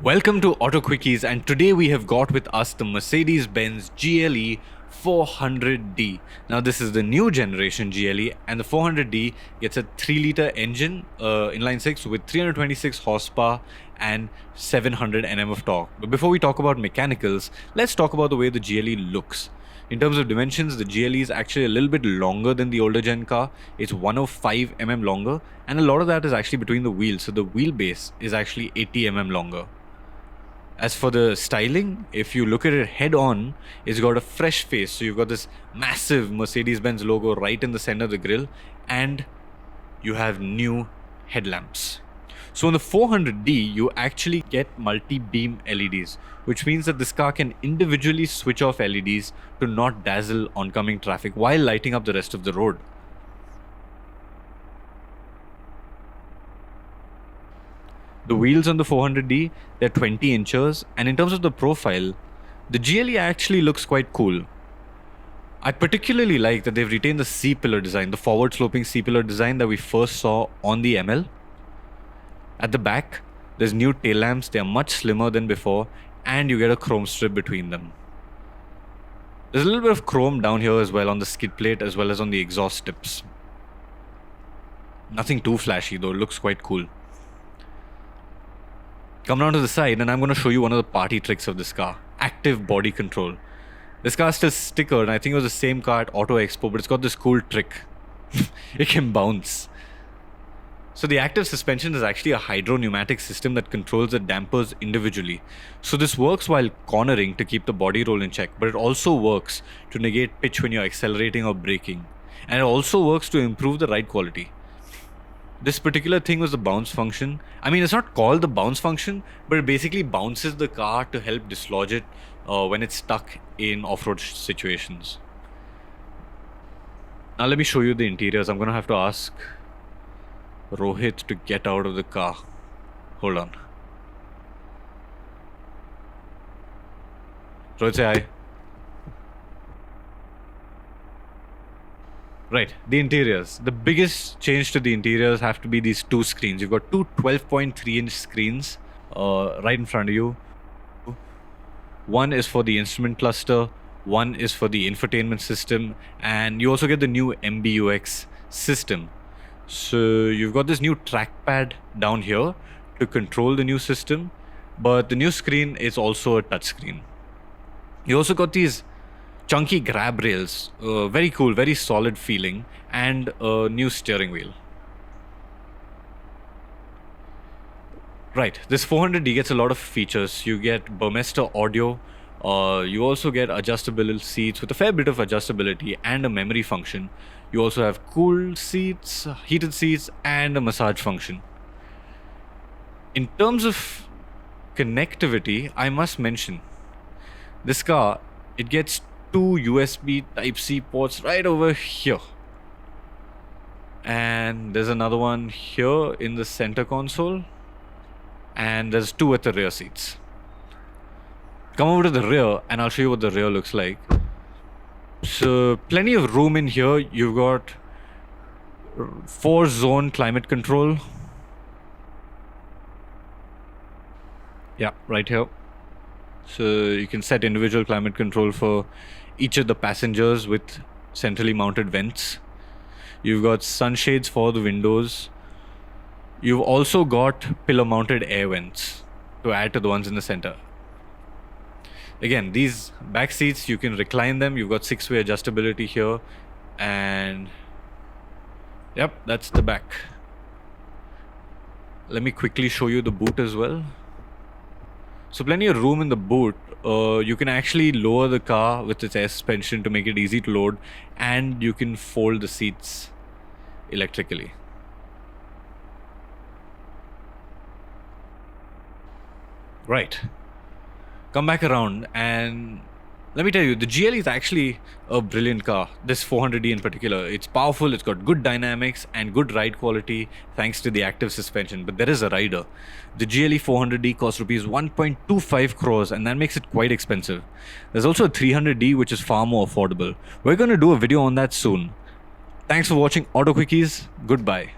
Welcome to AutoQuickies, and today we have got with us the Mercedes-Benz GLE 400d. Now this is the new generation GLE, and the 400d gets a 3-liter engine, inline 6 with 326 horsepower and 700 Nm of torque. But before we talk about mechanicals, let's talk about the way the GLE looks. In terms of dimensions, the GLE is actually a little bit longer than the older gen car. It's 105 mm longer, and a lot of that is actually between the wheels, so the wheelbase is actually 80 mm longer. As for the styling, if you look at it head on, it's got a fresh face. So you've got this massive Mercedes-Benz logo right in the center of the grille, and you have new headlamps. So in the 400d, you actually get multi-beam LEDs, which means that this car can individually switch off LEDs to not dazzle oncoming traffic while lighting up the rest of the road. The wheels on the 400d, they're 20 inches, and in terms of the profile, the GLE actually looks quite cool. I particularly like that they've retained the C-pillar design, the forward-sloping C-pillar design that we first saw on the ML. At the back, there's new tail lamps, they are much slimmer than before, and you get a chrome strip between them. There's a little bit of chrome down here as well on the skid plate as well as on the exhaust tips. Nothing too flashy though, it looks quite cool. Come down to the side and I'm going to show you one of the party tricks of this car. Active body control. This car is still stickered, and I think it was the same car at Auto Expo, but it's got this cool trick. It can bounce. So the active suspension is actually a hydro pneumatic system that controls the dampers individually. So this works while cornering to keep the body roll in check, but it also works to negate pitch when you're accelerating or braking. And it also works to improve the ride quality. This particular thing was the bounce function. I mean, it's not called the bounce function, but it basically bounces the car to help dislodge it when it's stuck in off-road situations. Now let me show you the interiors. I'm going to have to ask Rohit to get out of the car. Hold on. Rohit, say hi. Right, the interiors. The biggest change to the interiors have to be these two screens. You've got two 12.3-inch screens right in front of you. One is for the instrument cluster, one is for the infotainment system, and you also get the new MBUX system. So you've got this new trackpad down here to control the new system, but the new screen is also a touchscreen. You also got these chunky grab rails, very cool, very solid feeling, and a new steering wheel. Right, this 400d gets a lot of features. You get Burmester audio, you also get adjustable seats with a fair bit of adjustability and a memory function. You also have cool seats, heated seats, and a massage function. In terms of connectivity, I must mention, this car, it gets two USB Type-C ports right over here, and there's another one here in the center console, and there's two at the rear seats. Come over to the rear and I'll show you what the rear looks like. So plenty of room in here. You've got 4-zone climate control. Yeah, right here. So you can set individual climate control for each of the passengers with centrally mounted vents. You've got sunshades for the windows. You've also got pillar mounted air vents to add to the ones in the center. Again, these back seats, you can recline them. You've got 6-way adjustability here, and yep, that's the back. Let me quickly show you the boot as well. So plenty of room in the boot. You can actually lower the car with its air suspension to make it easy to load, and you can fold the seats electrically. Right. Come back around and let me tell you, the GLE is actually a brilliant car. This 400d in particular. It's powerful, it's got good dynamics and good ride quality thanks to the active suspension. But there is a rider. The GLE 400d costs rupees 1.25 crores, and that makes it quite expensive. There's also a 300d which is far more affordable. We're going to do a video on that soon. Thanks for watching AutoQuickies. Goodbye.